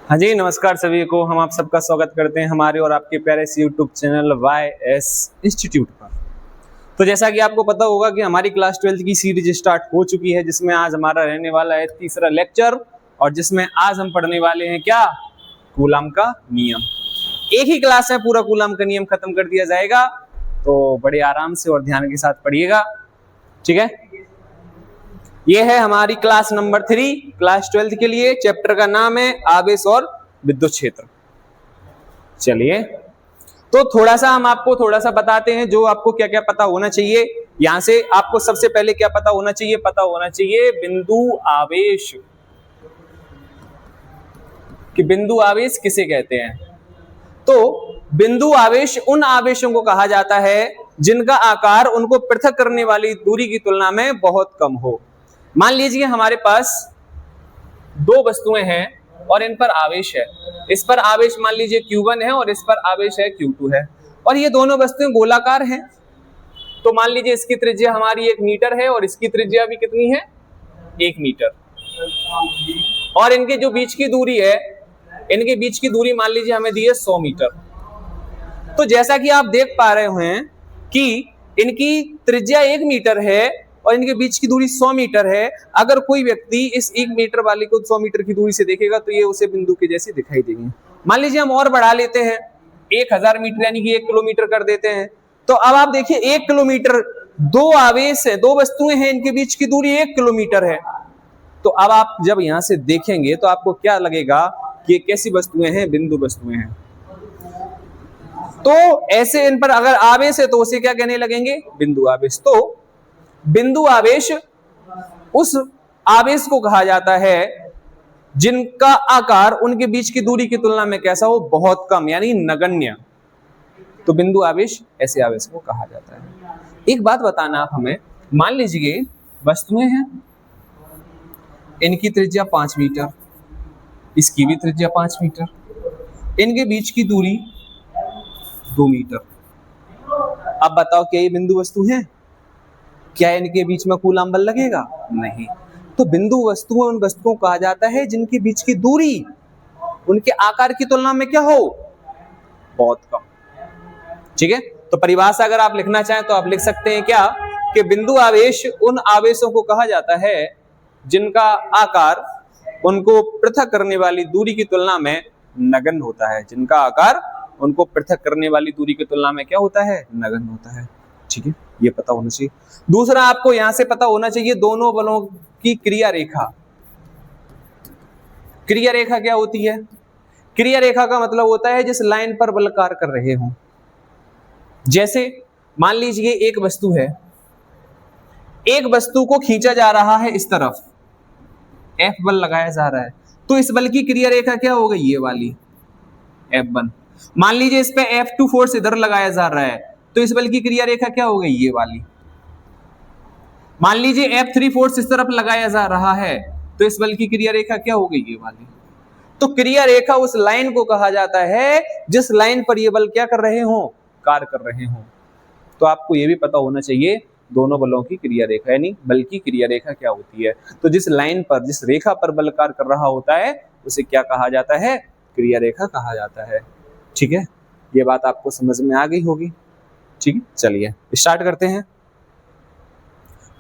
हाँ जी, नमस्कार सभी को। हम आप सबका स्वागत करते हैं हमारे और आपके प्यारे से यूट्यूब चैनल YS इंस्टीट्यूट पर। तो जैसा कि आपको पता होगा कि हमारी क्लास 12 की सीरीज स्टार्ट हो चुकी है, जिसमें आज हमारा रहने वाला है तीसरा लेक्चर और जिसमें आज हम पढ़ने वाले हैं क्या, कूलाम का नियम। एक ही क्लास है, पूरा कूलाम का नियम खत्म कर दिया जाएगा, तो बड़े आराम से और ध्यान के साथ पढ़िएगा, ठीक है। ये है हमारी क्लास नंबर 3, क्लास 12 के लिए। चैप्टर का नाम है आवेश और विद्युत क्षेत्र। चलिए, तो थोड़ा सा हम आपको बताते हैं जो आपको क्या क्या पता होना चाहिए। यहां से आपको सबसे पहले क्या पता होना चाहिए, बिंदु आवेश, कि बिंदु आवेश किसे कहते हैं। तो बिंदु आवेश उन आवेशों को कहा जाता है जिनका आकार उनको पृथक करने वाली दूरी की तुलना में बहुत कम हो। मान लीजिए हमारे पास दो वस्तुएं हैं और इन पर आवेश है। इस पर आवेश मान लीजिए Q1 है और इस पर आवेश है Q2 है, और ये दोनों वस्तुएं गोलाकार हैं। तो मान लीजिए इसकी त्रिज्या हमारी 1 मीटर है और इसकी त्रिज्या भी कितनी है, 1 मीटर। और इनके जो बीच की दूरी है, इनके बीच की दूरी मान लीजिए हमें दी है 100 मीटर। तो जैसा कि आप देख पा रहे हैं कि इनकी त्रिज्या 1 मीटर है और इनके बीच की दूरी 100 मीटर है। अगर कोई व्यक्ति इस 1 मीटर वाली को 100 मीटर की दूरी से देखेगा तो ये उसे बिंदु के जैसी दिखाई देगी। मान लीजिए हम और बढ़ा लेते हैं, 1000 मीटर यानी कि 1 किलोमीटर कर देते हैं। तो अब आप देखिए 1 किलोमीटर, दो आवेश है, दो वस्तुएं हैं, इनके बीच की दूरी 1 किलोमीटर है। तो अब आप जब यहां से देखेंगे तो आपको क्या लगेगा कि ये कैसी वस्तुएं हैं, बिंदु वस्तुएं हैं। तो ऐसे इन पर अगर आवेश है तो उसे क्या कहने लगेंगे, बिंदु आवेश। तो बिंदु आवेश उस आवेश को कहा जाता है जिनका आकार उनके बीच की दूरी की तुलना में कैसा हो, बहुत कम, यानी नगण्य। तो बिंदु आवेश ऐसे आवेश को कहा जाता है। एक बात बताना आप हमें, मान लीजिए वस्तुएं हैं, इनकी त्रिज्या 5 मीटर, इसकी भी त्रिज्या 5 मीटर, इनके बीच की दूरी 2 मीटर। अब बताओ क्या ये बिंदु वस्तु है? क्या इनके बीच में कूलाम बल लगेगा? नहीं। तो बिंदु वस्तुओं उन वस्तुओं को कहा जाता है जिनके बीच की दूरी उनके आकार की तुलना में क्या हो, बहुत कम। ठीक है, तो परिभाषा अगर आप लिखना चाहें तो आप लिख सकते हैं क्या, कि बिंदु आवेश उन आवेशों को कहा जाता है जिनका आकार उनको पृथक करने वाली दूरी की तुलना में नगण्य होता है। जिनका आकार उनको पृथक करने वाली दूरी की तुलना में क्या होता है, नगण्य होता है। ठीक है, ये पता होना चाहिए। दूसरा आपको यहां से पता होना चाहिए दोनों बलों की क्रिया रेखा। क्रिया रेखा क्या होती है? क्रिया रेखा का मतलब होता है जिस लाइन पर बल कार्य कर रहे हों। जैसे मान लीजिए एक वस्तु है, एक वस्तु को खींचा जा रहा है इस तरफ, F बल लगाया जा रहा है, तो इस बल की क्रिया रेखा क्या हो गई, ये वाली F1। मान लीजिए इस पे F2 फोर्स इधर लगाया जा रहा है, तो इस बल की क्रिया रेखा क्या हो गई, ये वाली। मान लीजिए F3 फोर्स इस तरफ लगाया जा रहा है, तो इस बल की क्रिया रेखा क्या हो गई, ये वाली। तो क्रिया रेखा उस लाइन को कहा जाता है जिस लाइन पर ये बल क्या कर रहे हो, कार्य कर रहे हो। तो आपको ये भी पता होना चाहिए दोनों बलों की क्रिया रेखा, यानी बल की क्रिया रेखा क्या होती है। तो जिस लाइन पर, जिस रेखा पर बल कार्य कर रहा होता है उसे क्या कहा जाता है, क्रिया रेखा कहा जाता है। ठीक है, ये बात आपको समझ में आ गई होगी। ठीक है, चलिए स्टार्ट करते हैं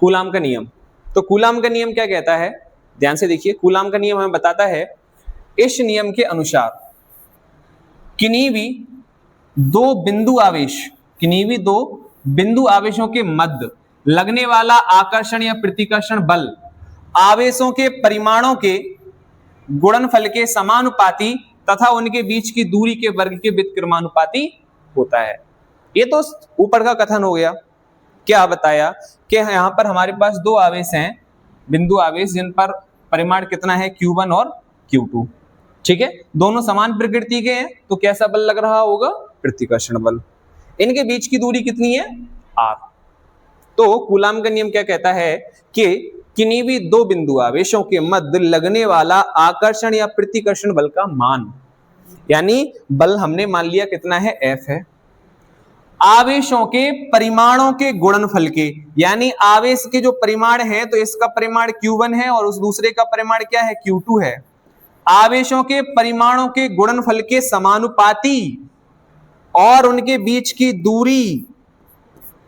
कूलाम का नियम। तो कूलाम का नियम क्या कहता है, ध्यान से देखिए। कूलाम का नियम हमें बताता है, इस नियम के अनुसार किन्हीं भी दो बिंदु आवेशों के मध्य लगने वाला आकर्षण या प्रतिकर्षण बल आवेशों के परिमाणों के गुणनफल के समानुपाती तथा उनके बीच की दूरी के वर्ग के व्युत्क्रमानुपाती होता है। ये तो ऊपर का कथन हो गया। क्या बताया कि यहां पर हमारे पास दो आवेश हैं, बिंदु आवेश, जिन पर परिमाण कितना है, Q1 और Q2। ठीक है, दोनों समान प्रकृति के हैं, तो कैसा बल लग रहा होगा, प्रतिकर्षण बल। इनके बीच की दूरी कितनी है, R। तो कूलाम का नियम क्या कहता है कि किन्हीं भी दो बिंदु आवेशों के मध्य लगने वाला आकर्षण या प्रतिकर्षण बल का मान, यानी बल हमने मान लिया कितना है, F है, आवेशों के परिमाणों के गुणनफल के, यानी आवेश के जो परिमाण है, तो इसका परिमाण Q1 है और उस दूसरे का परिमाण क्या है, Q2 है। आवेशों के परिमाणों के गुणनफल के समानुपाती और उनके बीच की दूरी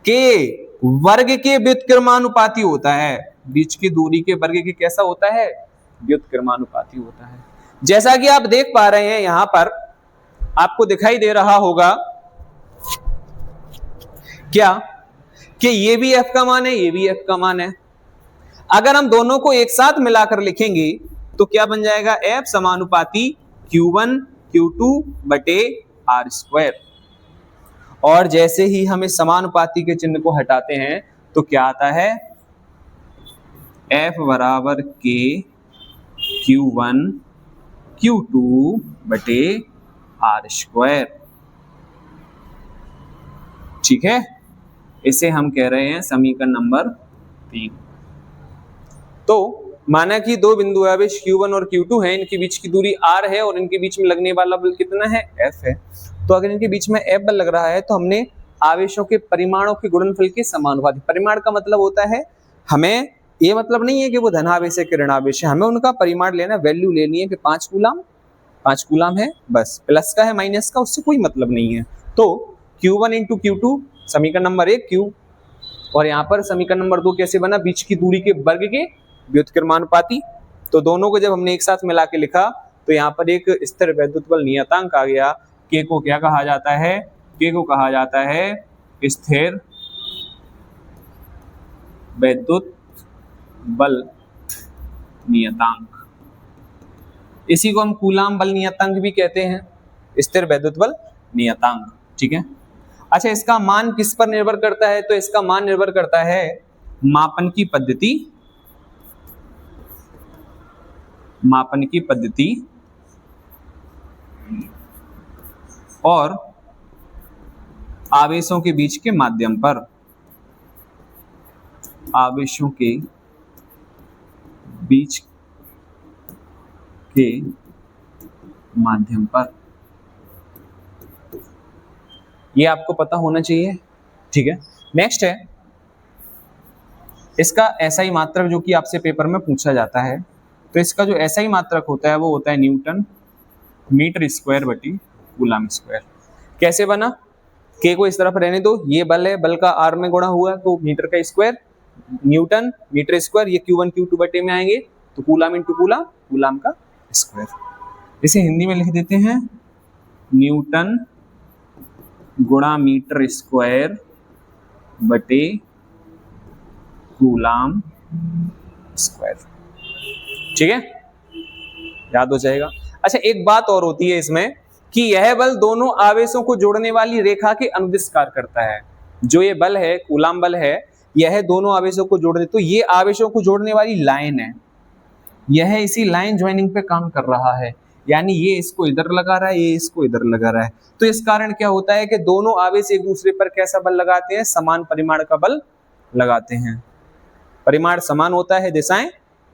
के वर्ग के व्युत्क्रमानुपाती होता है। बीच की दूरी के वर्ग के कैसा होता है? व्युत्क्रमानुपाती होता है। जैसा कि आप देख पा रहे हैं यहां पर आपको दिखाई दे रहा होगा क्या कि ये भी f का मान है, ये भी f का मान है। अगर हम दोनों को एक साथ मिलाकर लिखेंगे तो क्या बन जाएगा? f समानुपाती q1 q2 बटे r स्क्वायर। और जैसे ही हम इस समानुपाती के चिन्ह को हटाते हैं तो क्या आता है? f बराबर k q1 q2 बटे r स्क्वायर। ठीक है, इसे हम कह रहे हैं समीकरण नंबर 3। तो माना कि दो बिंदु आवेश q1 और q2 हैं, इनके बीच की दूरी r है और इनके बीच में लगने वाला बल कितना है? f है। तो अगर इनके बीच में f बल लग रहा है तो हमने आवेशों के परिमाणों के गुणनफल के समानुपाती, परिमाण का मतलब होता है हमें ये मतलब नहीं है कि वो धनावेश है कि ऋणावेश है, हमें उनका परिमाण लेना, वैल्यू लेनी है कि 5 कूलम है, बस प्लस का है माइनस का उससे कोई मतलब नहीं है। तो q1 इंटू q2 समीकरण नंबर 1 q, और यहाँ पर समीकरण नंबर 2 कैसे बना? बीच की दूरी के वर्ग के व्युत्क्रमानुपाती। तो दोनों को जब हमने एक साथ मिला के लिखा तो यहाँ पर एक स्थिर वैद्युत बल नियतांक आ गया। k को क्या कहा जाता है? k को कहा जाता है स्थिर वैद्युत बल नियतांक। इसी को हम कूलाम बल नियतांक भी कहते हैं, स्थिर वैद्युत बल नियतांक। ठीक है, अच्छा इसका मान किस पर निर्भर करता है? तो इसका मान निर्भर करता है मापन की पद्धति और आवेशों के बीच के माध्यम पर। आवेशों के बीच के माध्यम पर, ये आपको पता होना चाहिए। ठीक है, नेक्स्ट है इसका SI मात्रक, जो कि आपसे पेपर में पूछा जाता है। तो इसका जो SI मात्रक होता है वो होता है न्यूटन मीटर स्क्वायर बटी कूलम स्क्वायर। कैसे बना? k को इस तरफ रहने दो, ये बल है, बल का r में गुणा हुआ तो मीटर का स्क्वायर, न्यूटन मीटर स्क्वायर, ये q1 q2 बटे में आएंगे तो कूलम इंटू कूलम, कूलम का स्क्वायर। इसे हिंदी में लिख देते हैं न्यूटन गुणा मीटर स्क्वायर बटे कूलम स्क्वायर। ठीक है, याद हो जाएगा। अच्छा एक बात और होती है इसमें कि यह बल दोनों आवेशों को जोड़ने वाली रेखा के अनुदिश कार्य करता है। जो ये बल है, कूलम बल है, यह दोनों आवेशों को जोड़ दे, तो ये आवेशों को जोड़ने वाली लाइन है, यह इसी लाइन ज्वाइनिंग पे काम कर रहा है। यानी ये इसको इधर लगा रहा है, ये इसको इधर लगा रहा है। तो इस कारण क्या होता है कि दोनों आवेश एक दूसरे पर कैसा बल लगाते हैं? समान परिमाण का बल लगाते हैं। परिमाण समान होता है, दिशाएं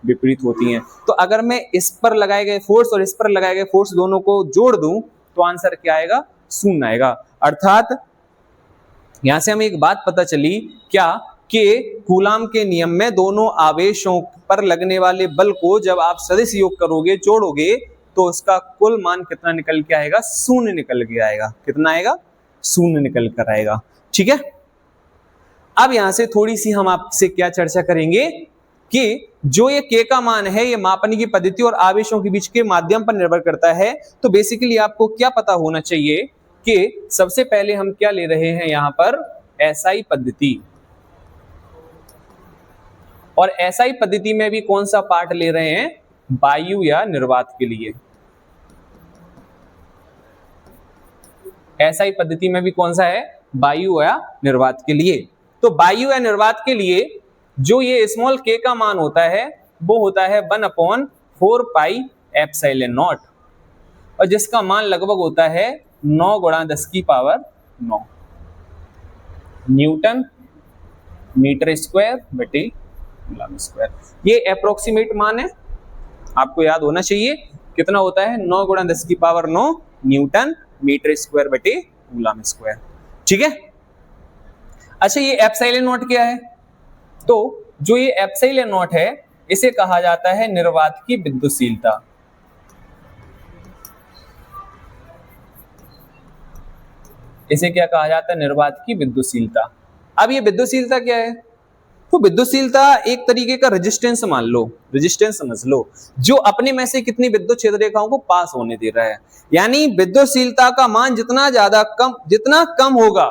विपरीत होती हैं। तो अगर मैं इस पर लगाए गए फोर्स और इस पर लगाए गए फोर्स दोनों को जोड़ दूं तो आंसर क्या आएगा? 0 आएगा। अर्थात यहां से हमें एक बात पता चली क्या कि कूलम के नियम में दोनों आवेशों पर लगने वाले बल को जब आप सदिश योग करोगे, जोड़ोगे, तो उसका कुल मान कितना निकल के आएगा? 0 निकल के आएगा। कितना आएगा? 0 निकल कर आएगा। ठीक है, अब यहां से थोड़ी सी हम आपसे क्या चर्चा करेंगे कि जो ये k का मान है ये मापन की पद्धति और आवेशों के बीच के माध्यम पर निर्भर करता है। तो बेसिकली आपको क्या पता होना चाहिए कि सबसे पहले हम क्या ले रहे हैं यहां पर? SI पद्धति। और SI पद्धति में भी कौन सा पार्ट ले रहे हैं? वायु या निर्वात के लिए। SI पद्धति में भी कौन सा है? वायु या निर्वात के लिए। तो वायु या निर्वात के लिए जो ये स्मॉल k का मान होता है वो होता है 1/4 पाई एप्सिलॉन नॉट, और जिसका मान लगभग होता है 9 × 10⁹ न्यूटन मीटर स्क्वायर बटे कूलम स्क्वायर। ये अप्रोक्सीमेट मान है, आपको याद होना चाहिए। कितना होता है? 9 × 10⁹ न्यूटन मीटर स्क्वायर बटे कूलम स्क्वायर। ठीक है, अच्छा ये एप्सिलॉन नॉट क्या है? तो जो ये एप्सिलॉन नॉट है इसे कहा जाता है निर्वात की विद्युतशीलता। इसे क्या कहा जाता है? निर्वात की विद्युतशीलता। अब ये विद्युतशीलता क्या है? तो विद्युतशीलता एक तरीके का रेजिस्टेंस मान लो, रेजिस्टेंस समझ लो, जो अपने में से कितनी विद्युत क्षेत्र रेखाओं को पास होने दे रहा है। यानी विद्युतशीलता का मान जितना कम होगा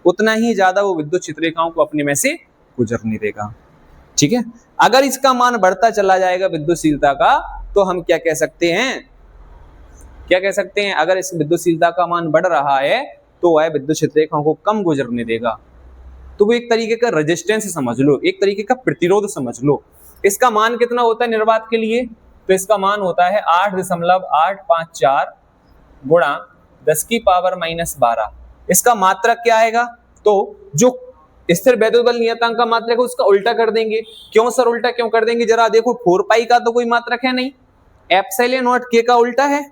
उतना ही ज्यादा वो विद्युत क्षेत्र रेखाओं को अपने में से गुजरने देगा। ठीक है, अगर इसका मान बढ़ता चला जाएगा विद्युतशीलता का, तो हम क्या कह सकते हैं? क्या कह सकते हैं? अगर इस विद्युतशीलता का मान बढ़ रहा है तो वह विद्युत क्षेत्र रेखाओं को कम गुजरने देगा। तो वो एक तरीके का रेजिस्टेंस समझ लो, एक तरीके का प्रतिरोध समझ लो। इसका मान कितना होता है निर्वात के लिए? तो इसका मान होता है 8.854 गुणा 10⁻⁻12। इसका मात्रक क्या आएगा? तो जो स्थिर वैद्युत बल नियतांक का मात्रक है उसका उल्टा कर देंगे। क्यों सर उल्टा क्यों कर देंगे? जरा देखो, 4 पाई का तो कोई मात्रक है नहीं, एप्सिलॉन नॉट के का उल्टा है,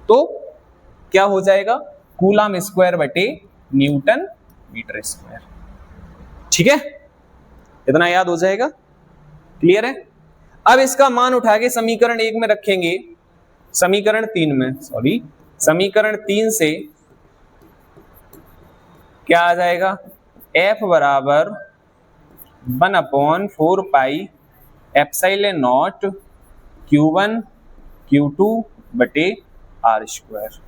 तो क्या हो जाएगा? कूलम स्क्वायर बटे न्यूटन मीटर स्क्वायर। ठीक है, इतना याद हो जाएगा। क्लियर है? अब इसका मान उठा के समीकरण 1 में रखेंगे, समीकरण 3 से क्या आ जाएगा? F बराबर 1/4 pi epsilon not Q1 Q2 बटे R स्क्वायर।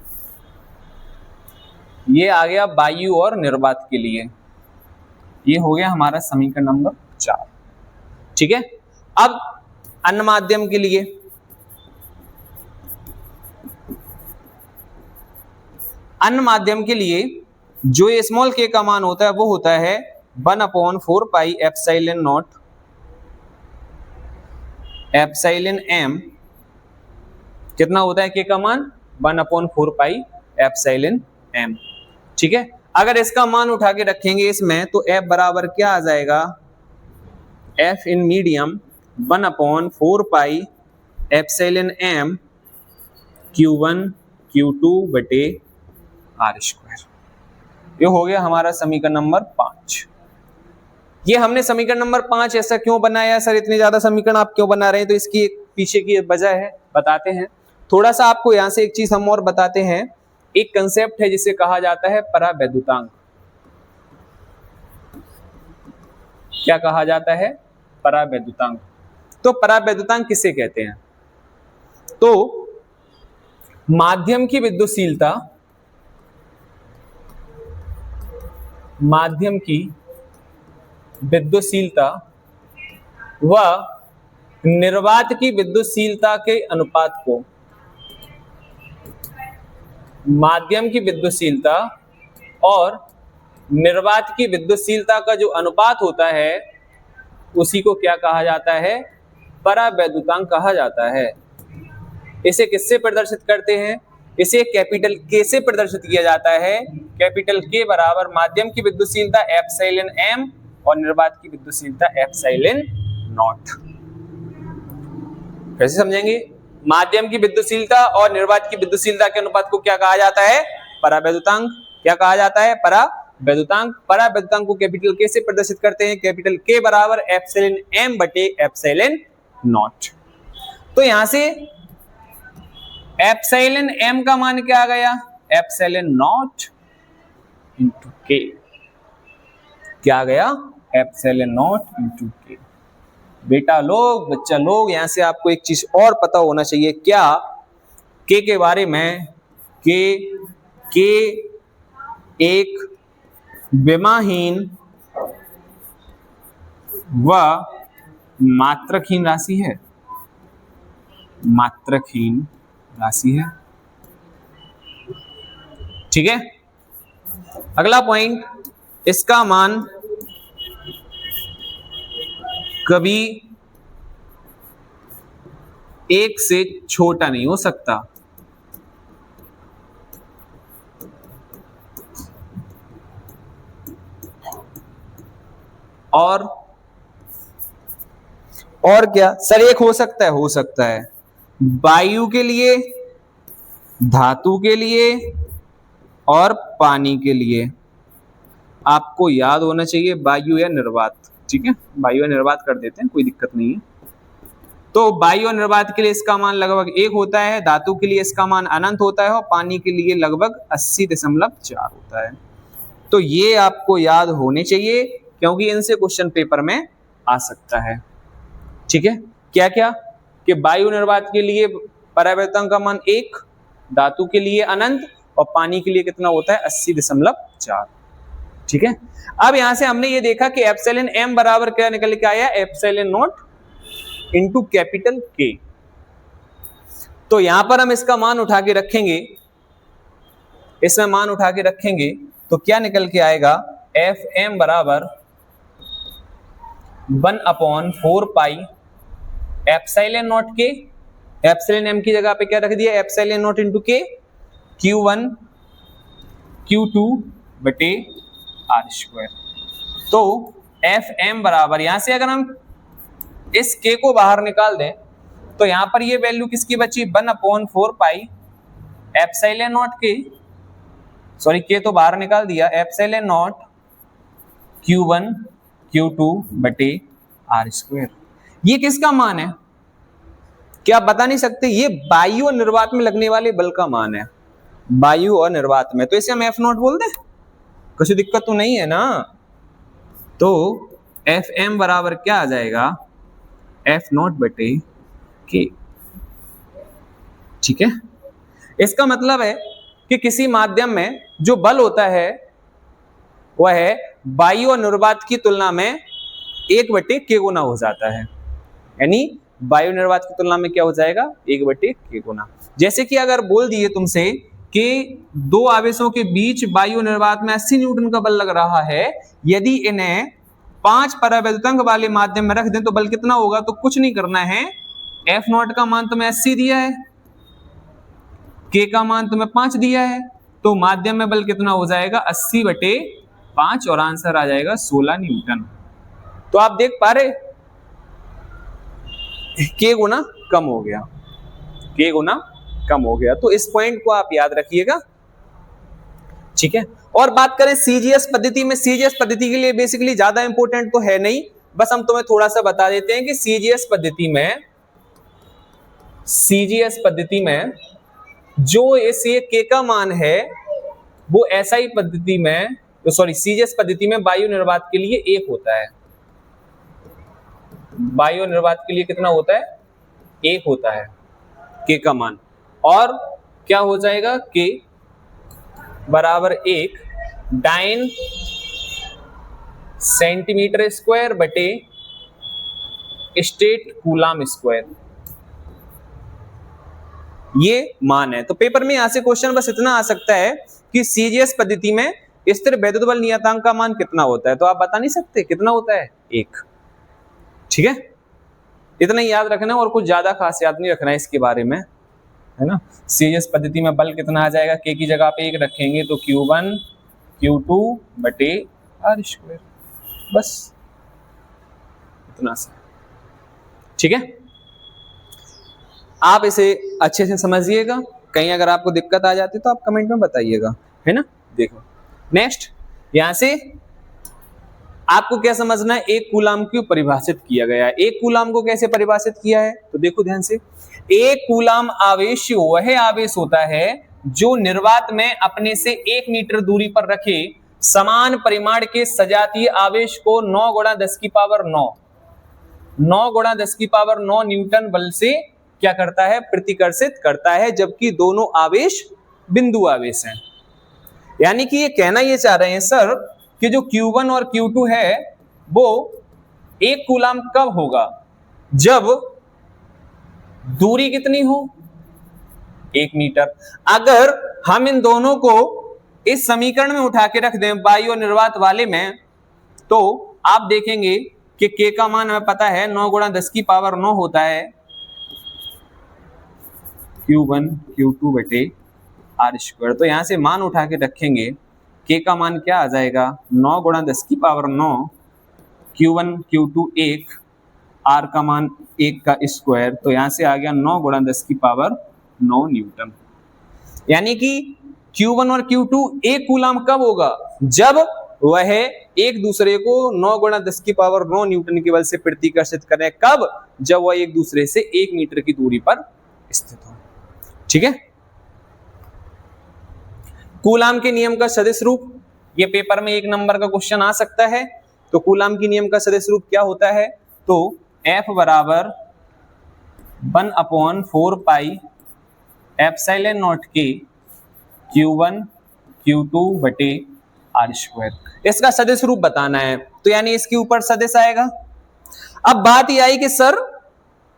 ये आ गया वायु और निर्वात के लिए। ये हो गया हमारा समीकरण नंबर 4। ठीक है, अब अन्य माध्यम के लिए, अन्य माध्यम के लिए जो स्मॉल के का मान होता है वो होता है 1/4 pi epsilon not epsilon m। कितना होता है के का मान? 1/4 पाई एप्सिलॉन m। ठीक है, अगर इसका मान उठा के रखेंगे इसमें, तो f बराबर क्या आ जाएगा? f in medium 1/4 pi epsilon m Q1 Q2 बटे R स्क्वायर। ये हो गया हमारा समीकरण नंबर 5। ये हमने समीकरण नंबर 5 ऐसा क्यों बनाया? सर इतने ज्यादा समीकरण आप क्यों बना रहे हैं? तो इसकी एक पीछे की वजह है, बताते हैं। थोड़ा सा आपको यहां से एक चीज हम और बताते हैं। एक कंसेप्ट है जिसे कहा जाता है परावैद्युतांक। क्या कहा जाता है? परावैद्युतांक। तो परावैद्युतांक किसे कहते हैं? तो माध्यम की विद्युतशीलता, माध्यम की विद्युतशीलता व निर्वात की विद्युतशीलता के अनुपात को, माध्यम की विद्युतशीलता और निर्वात की विद्युतशीलता का जो अनुपात होता है उसी को क्या कहा जाता है? परावैद्युतांक कहा जाता है। इसे किससे प्रदर्शित करते हैं? इसे कैपिटल के से प्रदर्शित किया जाता है। कैपिटल के बराबर माध्यम की विद्युतशीलता एप्सिलॉन m और निर्वात की विद्युतशीलता एप्सिलॉन नॉट। कैसे समझेंगे? माध्यम की विद्युतशीलता और निर्वात की विद्युतशीलता के अनुपात को क्या कहा जाता है? परावैद्युतांक। क्या कहा जाता है? परावैद्युतांक। परावैद्युतांक को कैपिटल के से प्रदर्शित करते हैं। कैपिटल के बराबर एप्सिलॉन m बटे एप्सिलॉन नॉट। तो यहां से एप्सिलॉन m का मान क्या आ गया? एप्सिलॉन नॉट इंटू के। क्या आ गया? एप्सिलॉन नॉट इंटू के। बेटा लोग, बच्चा लोग, यहां से आपको एक चीज और पता होना चाहिए। क्या? के बारे में, के एक विमाहीन व मात्रकहीन राशि है। मात्रकहीन राशि है। ठीक है, अगला पॉइंट, इसका मान कभी 1 से छोटा नहीं हो सकता। और क्या सर? एक हो सकता है, हो सकता है वायु के लिए, धातु के लिए और पानी के लिए। आपको याद होना चाहिए वायु या निर्वात। ठीक है, वायु या निर्वात कर देते हैं, कोई दिक्कत नहीं है। तो वायु और निर्वात के लिए इसका मान लगभग 1 होता है, धातु के लिए इसका मान अनंत होता है और पानी के लिए लगभग 80.4 होता है। तो ये आपको याद होने चाहिए क्योंकि इनसे क्वेश्चन पेपर में आ सकता है। ठीक है, क्या क्या कि वायु निर्वात के लिए परावर्तन का मान 1, धातु के लिए अनंत और पानी के लिए कितना होता है 80.4। ठीक है, अब यहां से हमने ये देखा कि एप्सिलॉन एम बराबर क्या निकल के आया, एप्सिलॉन नॉट इनटू कैपिटल के। तो यहां पर हम इसका मान उठा के रखेंगे, इसमें मान उठा के रखेंगे तो क्या निकल के आएगा, एफ एम बराबर 1/4 पाई एप्सिलॉन नॉट के, एप्सिलॉन एम की जगह पे क्या रख दिया, एप्सिलॉन नॉट इनटू के, Q1 Q2 बटे आर स्क्वायर। तो एफ एम बराबर, यहां से अगर हम इस के को बाहर निकाल दें तो यहां पर ये वैल्यू किसकी बची, 1/4 पाई एप्सिलॉन नॉट के, सॉरी के तो बाहर निकाल दिया, एप्सिलॉन नॉट Q1 Q2 बटे आर स्क्वायर। ये किसका मान है, क्या आप बता नहीं सकते, ये वायु और निर्वात में लगने वाले बल का मान है, वायु और निर्वात में। तो इसे हम एफ नॉट बोल दें, कुछ दिक्कत तो नहीं है ना। तो एफ एम बराबर क्या आ जाएगा, एफ नॉट बटे के। ठीक है, इसका मतलब है कि किसी माध्यम में जो बल होता है वह है वायु और निर्वात की तुलना में 1/k गुना हो जाता है, यानी वायु निर्वात की तुलना में क्या हो जाएगा, 1/k गुना। जैसे कि अगर बोल दिए तुमसे कि दो आवेशों के बीच वायु निर्वात में 80 न्यूटन का बल लग रहा है, यदि इन्हें 5 परावैद्युतांक वाले माध्यम में रख दें तो बल कितना होगा, तो कुछ नहीं करना है, एफ नॉट का मान तुम्हें 80 दिया है, के का मान तुम्हें 5 दिया है, तो माध्यम में बल कितना हो जाएगा 80/5 और आंसर आ जाएगा 16 न्यूटन। तो आप देख पा रहे के गुना कम हो गया, के गुना कम हो गया। तो इस पॉइंट को आप याद रखिएगा। ठीक है, और बात करें सीजीएस पद्धति में, सीजीएस पद्धति के लिए बेसिकली ज्यादा इंपॉर्टेंट तो है नहीं, बस हम तुम्हें थोड़ा सा बता देते हैं कि सीजीएस पद्धति में जो इस ये के का मान है वो एसआई पद्धति में, तो सॉरी सीजीएस पद्धति में वायु निर्वात के लिए 1 होता है, वायु निर्वात के लिए कितना होता है, 1 होता है के का मान, और क्या हो जाएगा, के बराबर 1 डाइन सेंटीमीटर स्क्वायर बटे स्टेट कूलाम स्क्वायर, ये मान है। तो पेपर में यहां से क्वेश्चन बस इतना आ सकता है कि सीजीएस पद्धति में स्थिर वैद्युत बल नियतांक का मान कितना होता है, तो आप बता नहीं सकते कितना होता है, 1। ठीक है, इतना ही याद रखना है और कुछ ज्यादा खास याद नहीं रखना है इसके बारे में, है ना। सीजीएस पद्धति में बल कितना आ जाएगा, के की जगह पे 1 रखेंगे तो Q1 Q2 बटे आर स्क्वायर, बस इतना सा। ठीक है, आप इसे अच्छे से समझिएगा, कहीं अगर आपको दिक्कत आ जाती तो आप कमेंट में बताइएगा, है ना। देखो नेक्स्ट, यहां से आपको क्या समझना है, एक कूलाम क्यों परिभाषित किया गया है, एक कूलाम को कैसे परिभाषित किया है, तो देखो ध्यान से, एक कूलाम आवेश वह आवेश होता है जो निर्वात में अपने से 1 मीटर दूरी पर रखे समान परिमाण के सजातीय आवेश को 9 × 10⁻9 न्यूटन बल से क्या करता है, प्रतिकर्षित करता है, जबकि दोनों आवेश बिंदु आवेश हैं। यानी कि ये कहना ये चाह रहे हैं सर कि जो Q1 और Q2 है वो 1 कूलाम कब होगा, जब दूरी कितनी हो, 1 मीटर। अगर हम इन दोनों को इस समीकरण में उठा के रख दें वायु और निर्वात वाले में, तो आप देखेंगे कि के का मान हमें पता है 9 × 10⁻9 होता है Q1 Q2 बटे आर स्क्वायर। तो यहां से मान उठा के रखेंगे, के का मान क्या आ जाएगा 9 × 10⁻9, Q1 Q2 1, आर का मान 1 का स्क्वायर, तो यहां से आ गया 9 × 10⁻9 न्यूटन। यानी कि Q1 और Q2 1 कूलाम कब होगा, जब वह एक दूसरे को 9 गुणा 10 की पावर 9 न्यूटन के बल से प्रतिकर्षित करें। कब? जब वह एक दूसरे से 1 मीटर की दूरी पर स्थित हो। ठीक है। कूलाम के नियम का सदिश रूप, ये पेपर में 1 नंबर का क्वेश्चन आ सकता है। तो कूलाम के नियम का सदिश रूप क्या होता है? तो F बराबर 1/4 पाई एप्सिलॉन नॉट के Q1 Q2 बटे R स्क्वायर। इसका सदिश रूप बताना है, तो यानी इसके ऊपर सदिश आएगा। अब बात यह आई कि सर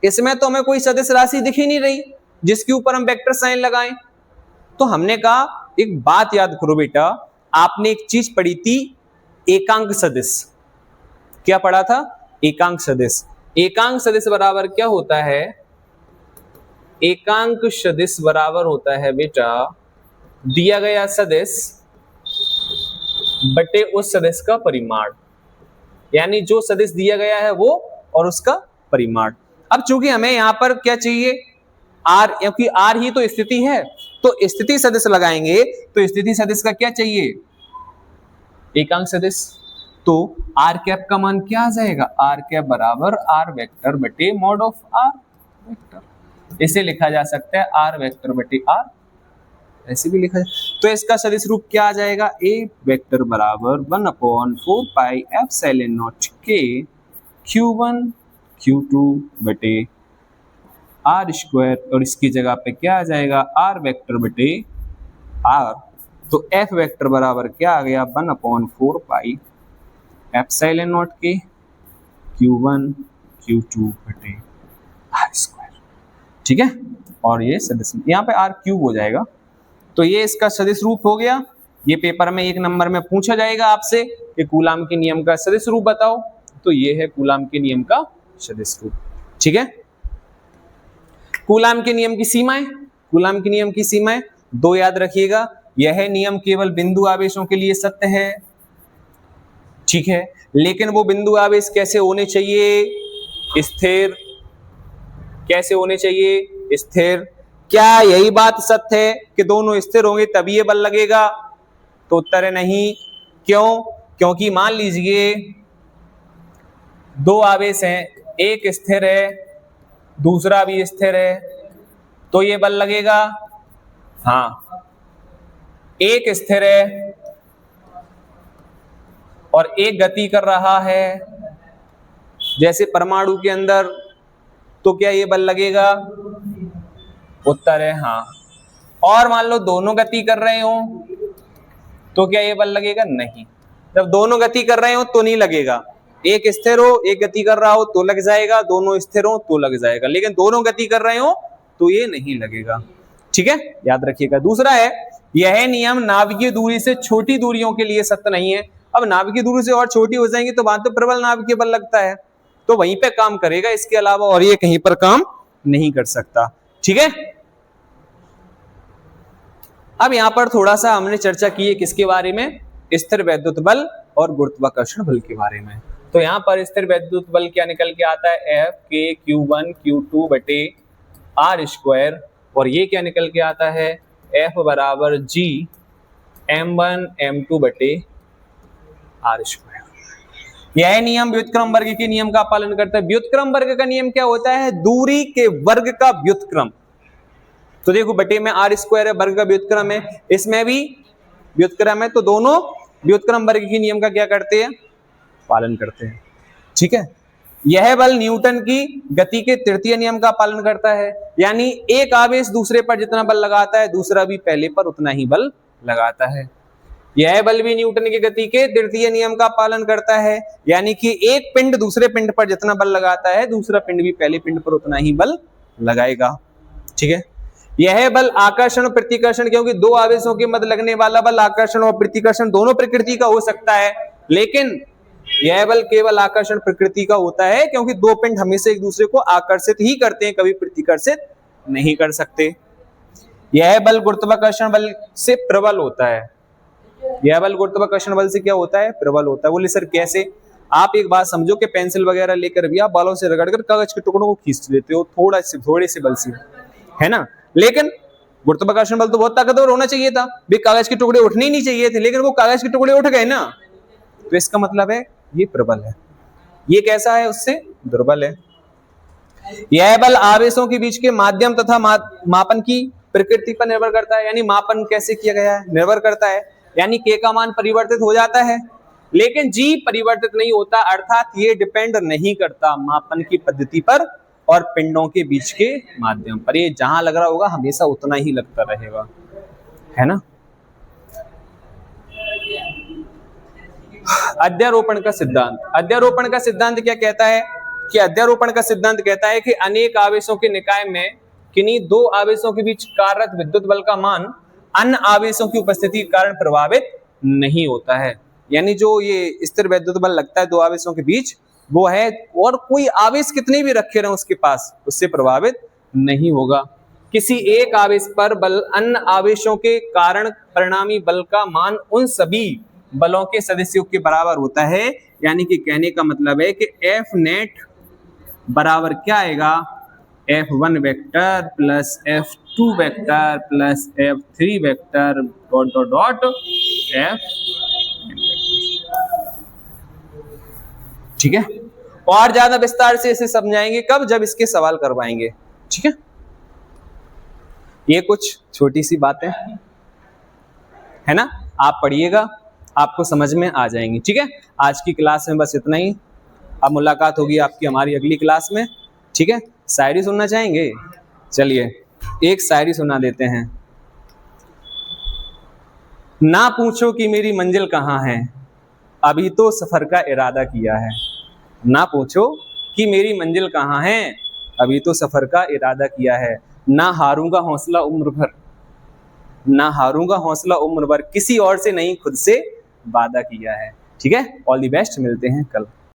इसमें तो हमें कोई सदिश राशि दिख ही नहीं रही जिसके ऊपर हम वेक्टर साइन लगाएं। तो हमने कहा एक बात याद करो बेटा, आपने एक चीज पढ़ी थी, एकांक सदिश। क्या पढ़ा था? एकांक सदिश। एकांक सदिश बराबर क्या होता है? एकांक सदिश बराबर होता है बेटा दिया गया सदिश बटे उस सदिश का परिमाण, यानी जो सदिश दिया गया है वो और उसका परिमाण। अब चूंकि हमें यहां पर क्या चाहिए? आर, क्योंकि आर ही तो स्थिति है, तो स्थिति सदिश लगाएंगे। तो स्थिति सदिश का क्या चाहिए? एकांक सदिश। तो आर कैप का मान क्या आ जाएगा? आर कैप बराबर आर वेक्टर बटे मॉड ऑफ आर वेक्टर। इसे लिखा जा सकता है आर वेक्टर बटे आर, ऐसे भी लिखा जाए। तो इसका सदिश रूप क्या आ जाएगा? ए वेक्टर बराबर 1/4 पाई एप्सिलॉन नॉट के Q1 Q2 बटे आर स्क्वायर, और इसकी जगह पे क्या आ जाएगा? आर वेक्टर बटे आर। तो एफ वेक्टर बराबर क्या आ गया? 1/4 पाई एप्सिलॉन नॉट के Q1 Q2 बटे आर स्क्वायर। ठीक है। और ये सदिश यहाँ पे आर क्यूब हो जाएगा। तो ये इसका सदिश रूप हो गया। ये पेपर में 1 नंबर में पूछा जाएगा आपसे कि कूलाम के नियम का सदिश रूप बताओ। तो ये है कूलाम के नियम का सदिश रूप। ठीक है। कूलाम के नियम की सीमाएं, कूलाम के नियम की सीमाएं 2 याद रखिएगा। यह नियम केवल बिंदु आवेशों के लिए सत्य है, ठीक है, लेकिन वो बिंदु आवेश कैसे होने चाहिए? स्थिर। कैसे होने चाहिए? स्थिर। क्या यही बात सत्य है कि दोनों स्थिर होंगे तभी ये बल लगेगा? तो उत्तर है नहीं। क्यों? क्योंकि मान लीजिए 2 आवेश हैं, एक स्थिर है दूसरा भी स्थिर है, तो ये बल लगेगा? हाँ। एक स्थिर है और एक गति कर रहा है, जैसे परमाणु के अंदर, तो क्या ये बल लगेगा? उत्तर है हाँ। और मान लो दोनों गति कर रहे हो, तो क्या ये बल लगेगा? नहीं। जब दोनों गति कर रहे हो तो नहीं लगेगा। एक स्थिर हो एक गति कर रहा हो तो लग जाएगा, दोनों स्थिर हो तो लग जाएगा, लेकिन दोनों गति कर रहे हो तो ये नहीं लगेगा। ठीक है, याद रखिएगा। दूसरा है, यह नियम नाभिकीय दूरी से छोटी दूरियों के लिए सत्य नहीं है। अब नाभिकीय दूरी से और छोटी हो जाएंगी तो वहां तो प्रबल नाभिकीय बल लगता है, तो वहीं पे काम करेगा, इसके अलावा और ये कहीं पर काम नहीं कर सकता। ठीक है। अब यहां पर थोड़ा सा हमने चर्चा की है किसके बारे में? स्थिर वैद्युत बल और गुरुत्वाकर्षण बल के बारे में। तो यहां पर स्थिर वैद्युत बल क्या निकल के आता है? F के Q1 Q2 बटे आर स्क्वायर, और ये क्या निकल के आता है? F बराबर G M1 M2 बटे आर स्क्वायर। यह नियम व्युत्क्रम वर्ग के नियम का पालन करता है। व्युत्क्रम वर्ग का नियम क्या होता है? दूरी के वर्ग का व्युत्क्रम। तो देखो बटे में आर स्क्वायर है, वर्ग का व्युत्क्रम है, इसमें भी व्युत्क्रम है, तो दोनों व्युत्क्रम वर्ग के नियम का क्या करते हैं? पालन करते हैं। ठीक है। यह बल न्यूटन की गति के तृतीय नियम का पालन करता है, यानी एक आवेश दूसरे पर जितना बल लगाता है दूसरा भी पहले पर उतना ही बल लगाता है। यह बल भी न्यूटन की गति के तृतीय नियम का पालन करता है, यानी कि एक पिंड दूसरे पिंड पर जितना बल लगाता है दूसरा पिंड भी पहले पिंड पर उतना ही बल लगाएगा। ठीक है। यह बल आकर्षण और प्रतिकर्षण, क्योंकि 2 आवेशों के मध्य लगने वाला बल आकर्षण और प्रतिकर्षण दोनों प्रकृति का हो सकता है, लेकिन यह बल केवल आकर्षण प्रकृति का होता है, क्योंकि 2 पिंड हमेशा एक दूसरे को आकर्षित ही करते हैं, कभी प्रतिकर्षित नहीं कर सकते। यह बल गुरुत्वाकर्षण बल से प्रबल होता है। यह बल गुरुत्वाकर्षण बल से क्या होता है? प्रबल होता है। बोले सर कैसे? आप एक बात समझो कि पेंसिल वगैरह लेकर भी आप बालों से रगड़कर कागज के टुकड़ों को खींच लेते हो थोड़े से बल से, है ना, लेकिन गुरुत्वाकर्षण बल तो बहुत ताकतवर होना चाहिए था, भी कागज के टुकड़े उठने ही नहीं चाहिए थे, लेकिन वो कागज के टुकड़े उठ गए ना, तो इसका मतलब है ये प्रबल है। ये कैसा है, उससे दुर्बल है। यह बल आवेशों के बीच के माध्यम तथा मापन की प्रकृति पर निर्भर करता है, यानी मापन कैसे किया गया है निर्भर करता है, यानी के का मान परिवर्तित हो जाता है लेकिन जी परिवर्तित नहीं होता, अर्थात ये डिपेंड नहीं करता मापन की पद्धति पर और पिंडों के बीच के माध्यम पर। ये जहां लग रहा होगा हमेशा उतना ही लगता रहेगा, है ना। अध्यारोपण का सिद्धांत, अध्यारोपण का सिद्धांत क्या कहता है कि अध्यारोपण का सिद्धांत कहता है कि अनेक आवेशों के निकाय में किन्हीं दो आवेशों के बीच कार्यरत विद्युत बल का मान अन्य आवेशों की उपस्थिति के कारण प्रभावित नहीं होता है। यानी जो ये स्थिर विद्युत बल लगता है दो आवेशों के बीच, वो है, और कोई आवेश कितने भी रखे रहे उसके पास, उससे प्रभावित नहीं होगा। किसी एक आवेश पर बल अन्य आवेशों के कारण परिणामी बल का मान उन सभी बलों के सदस्यों के बराबर होता है। यानी कि कहने का मतलब है कि एफ नेट बराबर क्या आएगा, F1 vector plus F2 vector plus F3 vector dot dot dot F। ठीक है, और ज्यादा विस्तार से इसे समझाएंगे कब, जब इसके सवाल करवाएंगे। ठीक है, ये कुछ छोटी सी बातें है ना, आप पढ़िएगा आपको समझ में आ जाएंगी। ठीक है, आज की क्लास में बस इतना ही। अब मुलाकात होगी आपकी हमारी अगली क्लास में। ठीक है, शायरी सुनना चाहेंगे? चलिए एक शायरी सुना देते हैं। ना पूछो कि मेरी मंजिल कहाँ है, अभी तो सफर का इरादा किया है। ना पूछो कि मेरी मंजिल कहाँ है, अभी तो सफर का इरादा किया है। ना हारूंगा हौसला उम्र भर, ना हारूंगा हौसला उम्र भर, किसी और से नहीं खुद से वादा किया है। ठीक है, ऑल द बेस्ट, मिलते हैं कल।